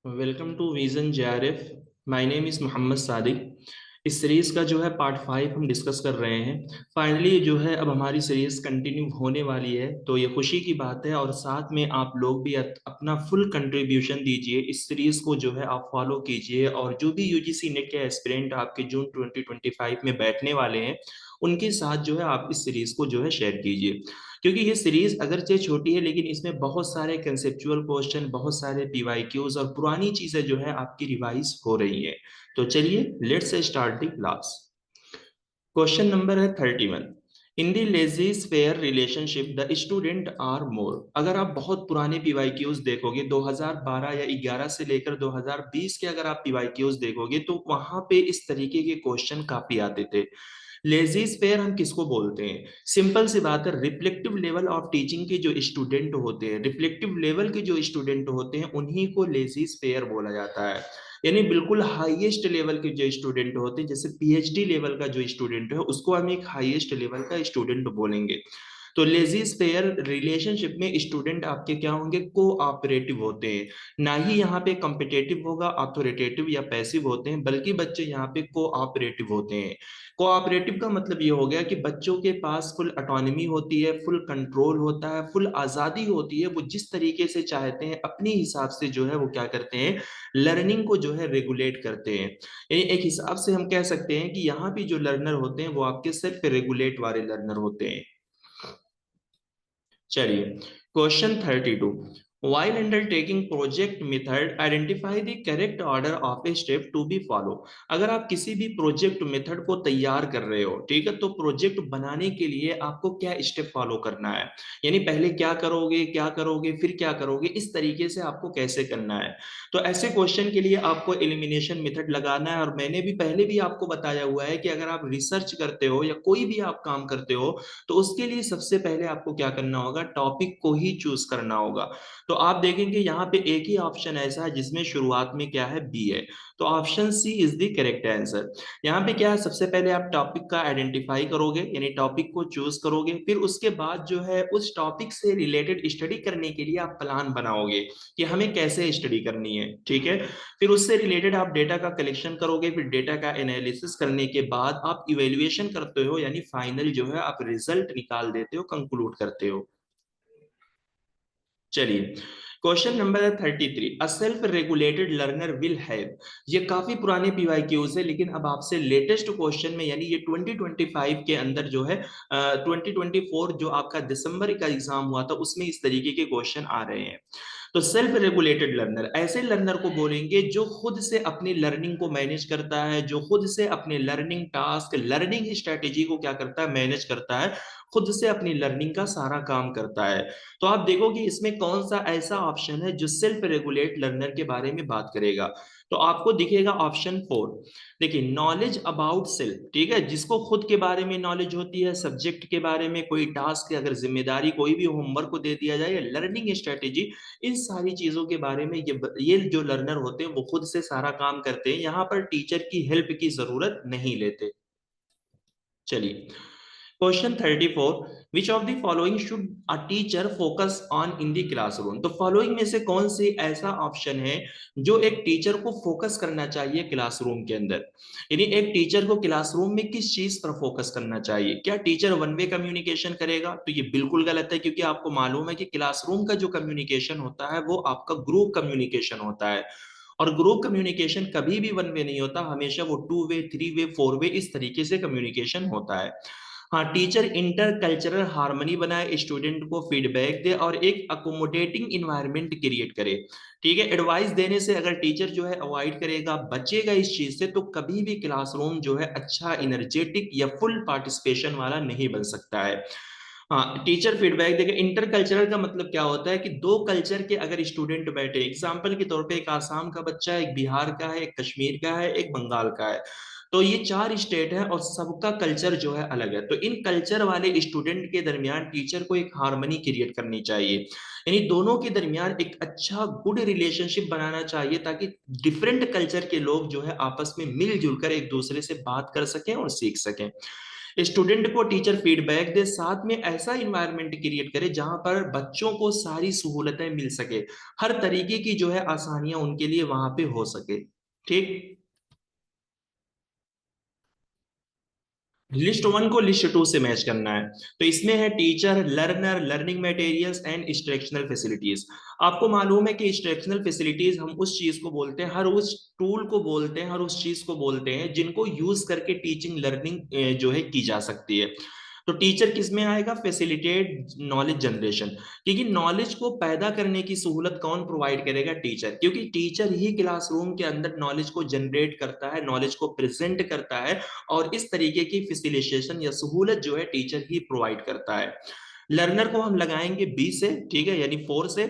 Welcome to vision JRF. My name is Mohammad Sadiq. इस series का जो है पार्ट 5 हम डिस्कस कर रहे हैं। फाइनली जो है अब हमारी सीरीज कंटिन्यू होने वाली है, तो ये खुशी की बात है। और साथ में आप लोग भी अपना फुल कंट्रीब्यूशन दीजिए, इस सीरीज को जो है आप फॉलो कीजिए। और जो भी यूजीसी नेट के एस्पिरेंट आपके जून 2025 में बैठने वाले हैं, उनके साथ जो है आप इस सीरीज को जो है शेयर कीजिए। क्योंकि ये सीरीज अगरचे छोटी है, लेकिन इसमें बहुत सारे कंसेप्चुअल क्वेश्चन, बहुत सारे पीवाईक्यूज और पुरानी चीजें जो है आपकी रिवाइज हो रही है। तो चलिए let's start the class. Question number है 31। In the laissez faire relationship the student are more. अगर आप बहुत पुराने पीवाईक्यूज देखोगे, 2012 या 11 से लेकर 2020 के अगर आप पीवाईक्यूज देखोगे, तो वहां पे इस तरीके के क्वेश्चन काफी आते थे। लेजीज फेयर हम किसको बोलते हैं? सिंपल सी बात है, रिफ्लेक्टिव लेवल ऑफ टीचिंग के जो स्टूडेंट होते हैं, रिफ्लेक्टिव लेवल के जो स्टूडेंट होते हैं, उन्हीं को लेजीज फेयर बोला जाता है। यानी बिल्कुल हाईएस्ट लेवल के जो स्टूडेंट होते हैं, जैसे पीएचडी लेवल का जो स्टूडेंट है, उसको हम एक हाईएस्ट लेवल का स्टूडेंट बोलेंगे। तो लेजीज फेयर रिलेशनशिप में स्टूडेंट आपके क्या होंगे? कोऑपरेटिव होते हैं। ना ही यहाँ पे कॉम्पिटेटिव होगा, अथॉरिटेटिव या पैसिव होते हैं, बल्कि बच्चे यहाँ पे कोऑपरेटिव होते हैं। कोऑपरेटिव का मतलब ये हो गया कि बच्चों के पास फुल ऑटोनॉमी होती है, फुल कंट्रोल होता है, फुल आजादी होती है। वो जिस तरीके से चाहते हैं अपने हिसाब से जो है वो क्या करते हैं, लर्निंग को जो है रेगुलेट करते हैं। यानी एक हिसाब से हम कह सकते हैं कि यहाँ भी जो लर्नर होते हैं वो आपके सेल्फ रेगुलेट वाले लर्नर होते हैं। चलिए, question 32। While undertaking project method, identify the correct order of a step to be follow। अगर आप किसी भी प्रोजेक्ट मेथड को तैयार कर रहे हो, ठीक है, तो प्रोजेक्ट बनाने के लिए आपको क्या स्टेप फॉलो करना है, यानी पहले क्या करोगे, क्या करोगे, फिर क्या करोगे, इस तरीके से आपको कैसे करना है। तो ऐसे क्वेश्चन के लिए आपको एलिमिनेशन मेथड लगाना है। और मैंने भी पहले भी आपको बताया हुआ है कि अगर आप रिसर्च करते हो या कोई भी आप काम करते हो, तो उसके लिए सबसे पहले आपको क्या करना होगा, टॉपिक को ही चूज करना होगा। तो आप देखेंगे यहाँ पे एक ही ऑप्शन ऐसा है जिसमें शुरुआत में क्या है, बी है। तो option C is the correct answer. यहाँ पे क्या है, सबसे पहले आप टॉपिक का आइडेंटिफाई करोगे, यानी टॉपिक को चूज करोगे। फिर उसके बाद जो है उस टॉपिक से रिलेटेड स्टडी करने के लिए आप प्लान बनाओगे कि हमें कैसे स्टडी करनी है, ठीक है। फिर उससे रिलेटेड आप डेटा का कलेक्शन करोगे। फिर डेटा का एनालिसिस करने के बाद आप इवेल्युएशन करते हो, यानी फाइनल जो है आप रिजल्ट निकाल देते हो, कंक्लूड करते हो। चलिए, question number 33। A self regulated learner will have. ये काफी पुराने पीवाईक्यूज है, लेकिन अब आपसे लेटेस्ट क्वेश्चन में, यानी ये 2025 के अंदर जो है 2024 जो आपका दिसंबर का एग्जाम हुआ था, उसमें इस तरीके के क्वेश्चन आ रहे हैं। तो सेल्फ रेगुलेटेड लर्नर ऐसे लर्नर को बोलेंगे जो खुद से अपनी लर्निंग को मैनेज करता है, जो खुद से अपने लर्निंग टास्क, लर्निंग स्ट्रेटेजी को क्या करता है, मैनेज करता है, खुद से अपनी लर्निंग का सारा काम करता है। तो आप देखोगे इसमें कौन सा ऐसा ऑप्शन है जो सेल्फ रेगुलेट लर्नर के बारे में बात करेगा। तो आपको दिखेगा ऑप्शन 4। देखिए, नॉलेज अबाउट सेल्फ, ठीक है, जिसको खुद के बारे में नॉलेज होती है, सब्जेक्ट के बारे में, कोई टास्क, अगर जिम्मेदारी, कोई भी होमवर्क को दे दिया जाए, लर्निंग स्ट्रेटेजी, इन सारी चीजों के बारे में ये जो लर्नर होते हैं वो खुद से सारा काम करते हैं, यहाँ पर टीचर की हेल्प की जरूरत नहीं लेते। चलिए, question 34। Which of the following should a teacher focus on in the classroom. तो फॉलोइंग में से कौन सी ऐसा ऑप्शन है जो एक टीचर को फोकस करना चाहिए क्लासरूम के अंदर, यानी एक टीचर को क्लासरूम में किस चीज पर फोकस करना चाहिए? क्या टीचर वन वे कम्युनिकेशन करेगा? तो ये बिल्कुल गलत है, क्योंकि आपको मालूम है कि क्लासरूम का जो कम्युनिकेशन होता है वो आपका ग्रुप कम्युनिकेशन होता है। और ग्रुप कम्युनिकेशन कभी भी वन वे नहीं होता, हमेशा वो two way, three way, four way, इस तरीके से कम्युनिकेशन होता है। हाँ, टीचर इंटर कल्चरल हार्मनी बनाए, स्टूडेंट को फीडबैक दे और एक अकोमोडेटिंग इन्वायरमेंट क्रिएट करे। ठीक है, एडवाइस देने से अगर टीचर जो है अवॉइड करेगा, बचेगा इस चीज से, तो कभी भी क्लासरूम जो है अच्छा, इनर्जेटिक या फुल पार्टिसिपेशन वाला नहीं बन सकता है। हाँ, टीचर फीडबैक देगा। इंटर कल्चरल का मतलब क्या होता है कि दो कल्चर के अगर स्टूडेंट बैठे, एग्जाम्पल के तौर पे एक आसाम का बच्चा है, एक बिहार का है, एक कश्मीर का है, एक बंगाल का है, तो ये चार स्टेट है और सबका कल्चर जो है अलग है। तो इन कल्चर वाले स्टूडेंट के दरमियान टीचर को एक हार्मनी क्रिएट करनी चाहिए, यानी दोनों के दरमियान एक अच्छा गुड रिलेशनशिप बनाना चाहिए, ताकि डिफरेंट कल्चर के लोग जो है आपस में मिलजुल कर एक दूसरे से बात कर सकें और सीख सकें। स्टूडेंट को टीचर फीडबैक दे, साथ में ऐसा इन्वायरमेंट क्रिएट करे जहां पर बच्चों को सारी सहूलतें मिल सके, हर तरीके की जो है आसानियां उनके लिए वहां पे हो सके। ठीक। लिस्ट वन को लिस्ट टू से मैच करना है। तो इसमें है teacher, learner, learning materials and instructional facilities. आपको मालूम है कि इंस्ट्रक्शनल फैसिलिटीज हम उस चीज को बोलते हैं, हर उस टूल को बोलते हैं, हर उस चीज को बोलते हैं जिनको यूज करके टीचिंग लर्निंग जो है की जा सकती है। तो टीचर किस में आएगा? Facilitate knowledge generation. क्योंकि नॉलेज को पैदा करने की सहूलत कौन प्रोवाइड करेगा? टीचर। क्योंकि टीचर ही क्लासरूम के अंदर नॉलेज को जनरेट करता है, नॉलेज को प्रेजेंट करता है, और इस तरीके की फैसिलिटेशन या सहूलत जो है टीचर ही प्रोवाइड करता है। लर्नर को हम लगाएंगे बी से, ठीक है, यानी फोर से।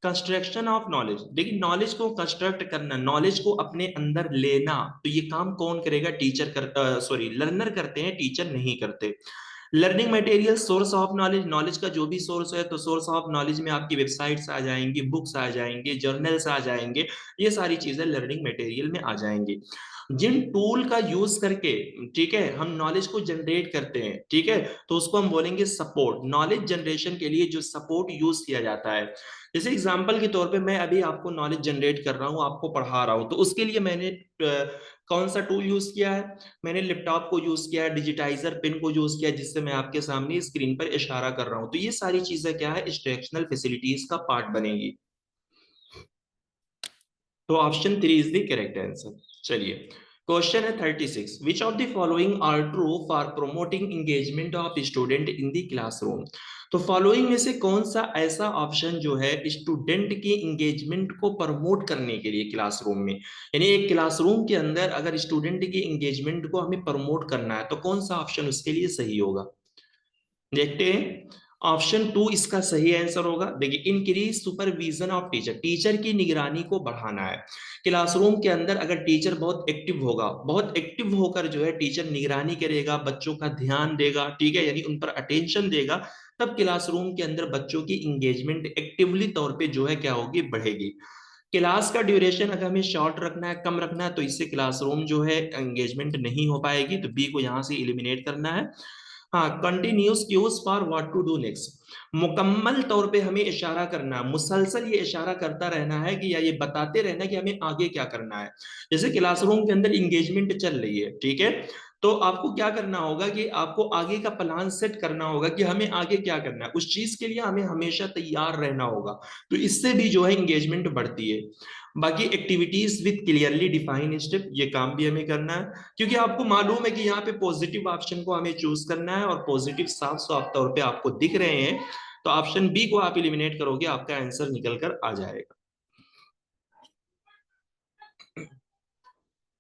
कंस्ट्रक्शन ऑफ नॉलेज, देखिए नॉलेज को कंस्ट्रक्ट करना, नॉलेज को अपने अंदर लेना, तो ये काम कौन करेगा? टीचर कर, सॉरी, लर्नर करते हैं, टीचर नहीं करते। Learning material, source of knowledge, knowledge का जो भी सोर्स है, तो सोर्स ऑफ नॉलेज में आपकी वेबसाइट्स आ जाएंगी, बुक्स आ जाएंगे, जर्नल्स आ जाएंगे, ये सारी चीजें लर्निंग मटेरियल में आ जाएंगी। जिन टूल का यूज करके, ठीक है, हम नॉलेज को जनरेट करते हैं, ठीक है, तो उसको हम बोलेंगे सपोर्ट। नॉलेज जनरेशन के लिए जो सपोर्ट यूज किया जाता है, जैसे एग्जांपल के तौर पे मैं अभी आपको नॉलेज जनरेट कर रहा हूँ, आपको पढ़ा रहा हूँ, तो उसके लिए मैंने कौन सा टूल यूज किया है? मैंने लैपटॉप को यूज किया है, डिजिटाइजर पेन को यूज किया है, जिससे मैं आपके सामने स्क्रीन पर इशारा कर रहा हूं। तो ये सारी चीजें क्या है? इंस्ट्रक्शनल फैसिलिटीज का पार्ट बनेगी। तो option three is the correct answer. चलिए, क्वेश्चन है 36, which of the following are true for promoting engagement of student in the classroom. तो फॉलोइंग में से कौन सा ऐसा ऑप्शन जो है स्टूडेंट की एंगेजमेंट को प्रमोट करने के लिए क्लासरूम में, यानी एक क्लासरूम के अंदर अगर स्टूडेंट की एंगेजमेंट को हमें प्रमोट करना है, तो कौन सा ऑप्शन उसके लिए सही होगा? देखते हैं। ऑप्शन टू इसका सही आंसर होगा। देखिए, increase supervision of teacher, teacher की निगरानी को बढ़ाना है। क्लासरूम के अंदर अगर टीचर बहुत एक्टिव होगा, बहुत एक्टिव होकर जो है टीचर निगरानी करेगा, बच्चों का ध्यान देगा, ठीक है, यानी उन पर अटेंशन देगा, तब क्लासरूम के अंदर बच्चों की इंगेजमेंट एक्टिवली तौर पे जो है क्या होगी? बढ़ेगी। क्लास का ड्यूरेशन अगर हमें शॉर्ट रखना है, कम रखना है, तो इससे क्लासरूम जो है एंगेजमेंट नहीं हो पाएगी, तो बी को यहां से इलिमिनेट करना है। हाँ, continuous cues for what to do next, मुकम्मल तौर पे हमें इशारा करना है, मुसलसल ये इशारा करता रहना है कि, या ये बताते रहना है कि हमें आगे क्या करना है। जैसे क्लासरूम के अंदर इंगेजमेंट चल रही है, ठीक है, तो आपको क्या करना होगा कि आपको आगे का प्लान सेट करना होगा कि हमें आगे क्या करना है, उस चीज के लिए हमें हमेशा तैयार रहना होगा। तो इससे भी जो है इंगेजमेंट बढ़ती है। बाकी activities with clearly defined step, ये काम भी हमें करना है, क्योंकि आपको मालूम है कि यहाँ पे पॉजिटिव ऑप्शन को हमें चूज करना है, और पॉजिटिव साफ साफ तौर पे आपको दिख रहे हैं। तो ऑप्शन बी को आप एलिमिनेट करोगे, आपका आंसर निकल कर आ जाएगा।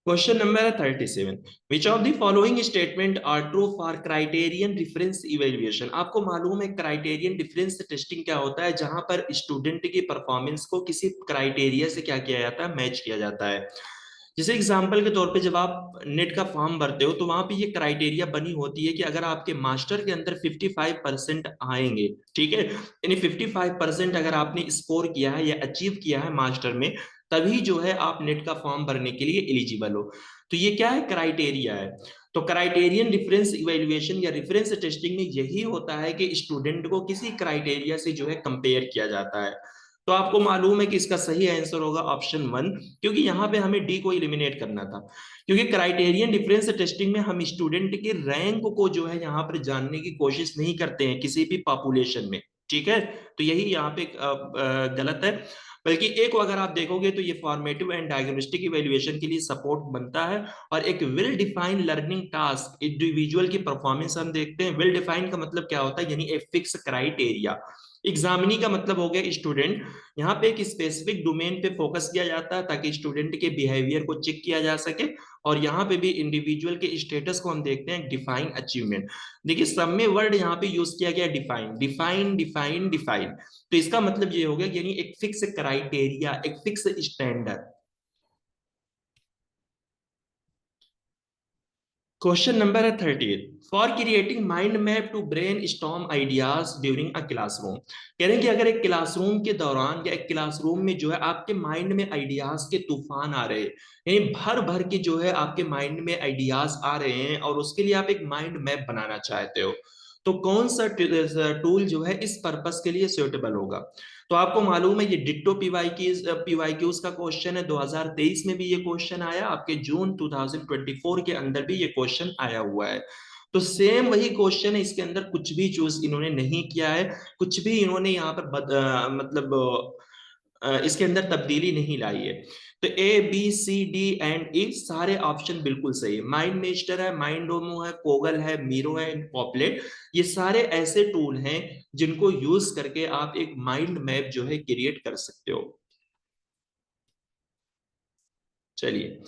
क्वेश्चन नंबर है 37, which of the following statement are true for criterion difference evaluation. आपको मालूम है क्राइटेरियन डिफरेंस टेस्टिंग क्या होता है? जहां पर स्टूडेंट की परफॉर्मेंस को किसी क्राइटेरिया से क्या किया जाता है? मैच किया जाता है। जैसे एग्जाम्पल के तौर पे जब आप नेट का फॉर्म भरते हो, तो वहां पे ये क्राइटेरिया बनी होती है कि अगर आपके मास्टर के अंदर 55% आएंगे, ठीक है, यानी 55% अगर आपने स्कोर किया है या अचीव किया है मास्टर में, तभी जो है आप नेट का फॉर्म भरने के लिए एलिजिबल हो। तो ये क्या है? क्राइटेरिया है। तो क्राइटेरियन डिफरेंस इवेल्युएशन या रेफरेंस टेस्टिंग में यही होता है कि स्टूडेंट को किसी क्राइटेरिया से जो है कंपेयर किया जाता है। तो आपको मालूम है कि इसका सही आंसर होगा ऑप्शन वन, क्योंकि यहाँ पे हमें डी को एलिमिनेट करना था। क्योंकि क्राइटेरियन डिफरेंस टेस्टिंग में हम स्टूडेंट के रैंक को जो है यहाँ पर जानने की कोशिश नहीं करते हैं किसी भी पॉपुलेशन में, ठीक है, तो यही यहाँ पे गलत है। बल्कि एक को अगर आप देखोगे तो ये फॉर्मेटिव एंड डायग्नोस्टिक इवेल्युएशन के लिए सपोर्ट बनता है, और एक well defined learning task individual की परफॉर्मेंस हम देखते हैं। वेल डिफाइंड का मतलब क्या होता है? यानी ए फिक्स क्राइटेरिया। एग्जामिनी का मतलब हो गया स्टूडेंट, यहाँ पे एक स्पेसिफिक डोमेन पे फोकस किया जाता है ताकि स्टूडेंट के बिहेवियर को चेक किया जा सके। और यहाँ पे भी इंडिविजुअल के स्टेटस को हम देखते हैं डिफाइन अचीवमेंट। देखिए सब में वर्ड यहाँ पे यूज किया गया डिफाइन, डिफाइन, डिफाइन, डिफाइन। तो इसका मतलब ये हो गया यानी एक फिक्स क्राइटेरिया, एक फिक्स स्टैंडर्ड। क्वेश्चन नंबर है 38। For creating mind map to brainstorm ideas during a classroom, कह रहे हैं कि अगर एक क्लासरूम के दौरान या एक क्लासरूम में जो है आपके माइंड में आइडियाज के तूफान आ रहे हैं, यानी भर भर के जो है आपके माइंड में आइडियाज आ रहे हैं और उसके लिए आप एक माइंड मैप बनाना चाहते हो, तो कौन सा टूल जो है इस पर्पस के लिए सुइटेबल होगा। तो आपको मालूम है ये डिट्टो पीवाईक्यूज का क्वेश्चन है। 2023 में भी ये क्वेश्चन आया, आपके जून 2024 के अंदर भी ये क्वेश्चन आया हुआ है। तो सेम वही क्वेश्चन है, इसके अंदर कुछ भी चूज इन्होंने नहीं किया है, कुछ भी इन्होंने यहाँ पर मतलब इसके अंदर तब्दीली नहीं लाई है। तो A B C D and E सारे ऑप्शन बिल्कुल सही है। माइंड मेस्टर है, माइंडोमो है, कोगल है, मीरो है, पॉपलेट, ये सारे ऐसे टूल हैं जिनको यूज करके आप एक माइंड मैप जो है क्रिएट कर सकते हो। चलिए,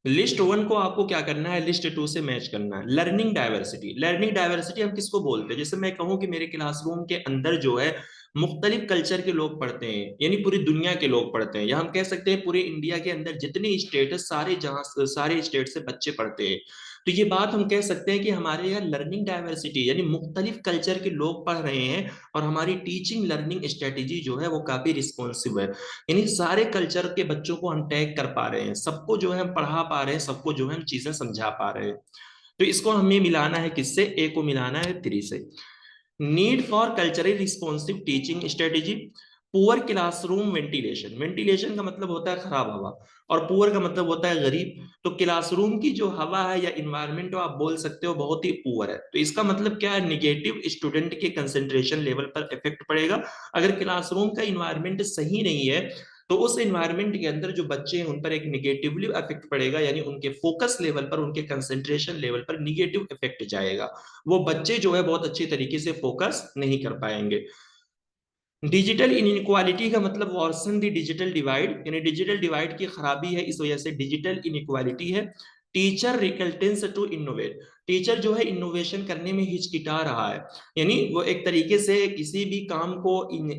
लिस्ट वन को आपको क्या करना है, लिस्ट टू से मैच करना है। लर्निंग डाइवर्सिटी, लर्निंग डाइवर्सिटी हम किसको बोलते हैं, जैसे मैं कहूँ कि मेरे क्लासरूम के अंदर जो है मुख्तलिफ कल्चर के लोग पढ़ते हैं, यानी पूरी दुनिया के लोग पढ़ते हैं, या हम कह सकते हैं पूरे इंडिया के अंदर जितने स्टेट है सारे, जहां सारे स्टेट से बच्चे पढ़ते हैं, तो ये बात हम कह सकते हैं कि हमारे यहाँ लर्निंग डाइवर्सिटी यानी मुख्तलिफ कल्चर के लोग पढ़ रहे हैं, और हमारी टीचिंग लर्निंग स्ट्रेटेजी जो है वो काफी रिस्पॉन्सिव है, यानी सारे कल्चर के बच्चों को हम टैग कर पा रहे हैं, सबको जो है हम पढ़ा पा रहे हैं, सबको जो है हम चीजें समझा पा रहे हैं। तो इसको हमें मिलाना है किससे, ए को मिलाना है 3 से। Need for cultural responsive teaching strategy. Poor classroom ventilation, ventilation का मतलब होता है खराब हवा, और पुअर का मतलब होता है गरीब। तो क्लासरूम की जो हवा है या इन्वायरमेंट, आप बोल सकते हो बहुत ही पुअर है, तो इसका मतलब क्या है, निगेटिव स्टूडेंट के कंसेंट्रेशन लेवल पर इफेक्ट पड़ेगा। अगर क्लासरूम का इन्वायरमेंट सही नहीं है, तो उस एनवायरनमेंट के अंदर जो बच्चे हैं उन पर एक निगेटिवली इफेक्ट पड़ेगा, यानी उनके फोकस लेवल पर, उनके कंसंट्रेशन लेवल पर निगेटिव इफेक्ट जाएगा, वो बच्चे जो है बहुत अच्छी तरीके से फोकस नहीं कर पाएंगे। डिजिटल इनइक्वालिटी का मतलब वर्सन द डिजिटल डिवाइड, यानी डिजिटल डिवाइड की खराबी है, इस वजह से डिजिटल इनइक्वालिटी है। टीचर रिकल्टेंस टू इनोवेट, टीचर जो है इनोवेशन करने में हिचकिटा रहा है, यानी वो एक तरीके से किसी भी काम को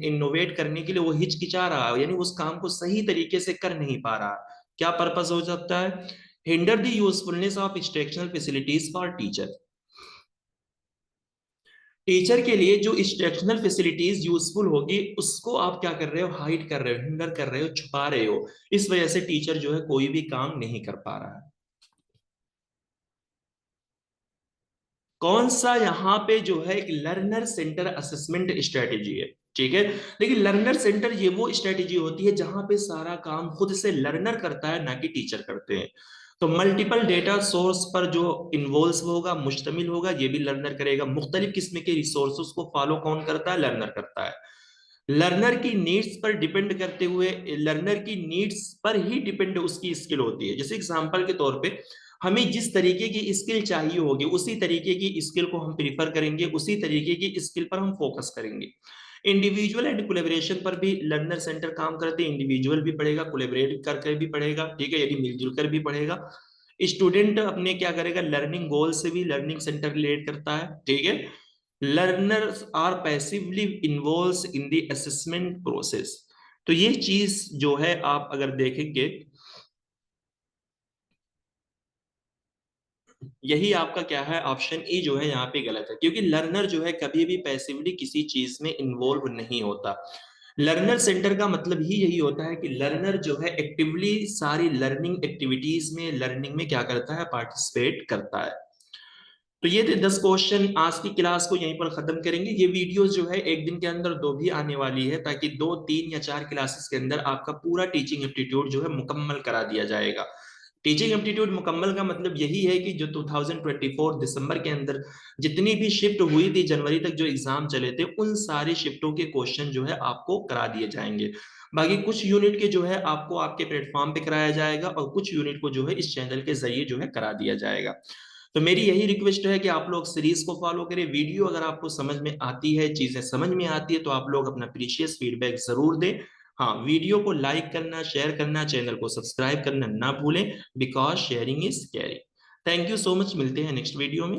इनोवेट करने के लिए वो हिचकिचा रहा है, यानी उस काम को सही तरीके से कर नहीं पा रहा। क्या पर्पस हो सकता है, hinder the usefulness of instructional facilities for teacher, teacher के लिए जो इंस्ट्रक्शनल फैसिलिटीज यूजफुल होगी उसको आप क्या कर रहे हो, हाइड कर रहे हो, हिंडर कर रहे हो, छुपा रहे हो, इस वजह से टीचर जो है कोई भी काम नहीं कर पा रहा है। कौन सा यहाँ पे जो है एक लर्नर सेंटर असेसमेंट स्ट्रेटेजी है, ठीक है। लेकिन लर्नर सेंटर ये वो स्ट्रेटेजी होती है जहां पे सारा काम खुद से लर्नर करता है, ना कि टीचर करते हैं। तो मल्टीपल डेटा सोर्स पर जो इन्वॉल्व होगा, मुश्तमिल होगा, ये भी लर्नर करेगा। मुख्तलिफ किस्म के रिसोर्सेज को फॉलो कौन करता है, लर्नर करता है। लर्नर की नीड्स पर डिपेंड करते हुए, लर्नर की नीड्स पर ही डिपेंड उसकी स्किल होती है। जैसे एग्जांपल के तौर पे हमें जिस तरीके की स्किल चाहिए होगी उसी तरीके की स्किल को हम प्रीफर करेंगे, उसी तरीके की स्किल पर हम फोकस करेंगे। इंडिविजुअल एंड कोलेबरेशन पर भी लर्नर सेंटर काम करते हैं, इंडिविजुअल भी पढ़ेगा, कोलेबरेट करके भी पढ़ेगा, ठीक है, यदि मिलजुल कर भी पढ़ेगा। स्टूडेंट अपने क्या करेगा, लर्निंग गोल से भी लर्निंग सेंटर रिलेट करता है, ठीक है। Learners are passively involve in the assessment process, तो ये चीज जो है आप अगर देखेंगे, यही आपका क्या है, ऑप्शन ई जो है यहाँ पे गलत है, क्योंकि लर्नर जो है कभी भी पैसिवली किसी चीज में इन्वॉल्व नहीं होता। लर्नर सेंटर का मतलब ही यही होता है कि लर्नर जो है एक्टिवली सारी लर्निंग एक्टिविटीज में, लर्निंग में क्या करता है, पार्टिसिपेट करता है। तो ये थे 10 क्वेश्चन, आज की क्लास को यहीं पर खत्म करेंगे। ये वीडियोस जो है एक दिन के अंदर 2 भी आने वाली है, ताकि 2, 3 या 4 क्लासेस के अंदर आपका पूरा टीचिंग एप्टीट्यूड जो है मुकम्मल करा दिया जाएगा। टीचिंग एप्टीट्यूड मुकम्मल का मतलब यही है कि जो 2024 दिसंबर के अंदर जितनी भी शिफ्ट हुई थी, जनवरी तक जो एग्जाम चले थे, उन सारी शिफ्टों के क्वेश्चन जो है आपको करा दिए जाएंगे। बाकी कुछ यूनिट के जो है आपको आपके प्लेटफॉर्म पे कराया जाएगा, और कुछ यूनिट को जो है इस चैनल के जरिए जो है करा दिया जाएगा। तो मेरी यही रिक्वेस्ट है कि आप लोग सीरीज को फॉलो करें। वीडियो अगर आपको समझ में आती है, चीजें समझ में आती है, तो आप लोग अपना प्रीशियस फीडबैक जरूर दें। हाँ, वीडियो को लाइक करना, शेयर करना, चैनल को सब्सक्राइब करना ना भूलें, because sharing is caring. Thank you so much, मिलते हैं नेक्स्ट वीडियो में।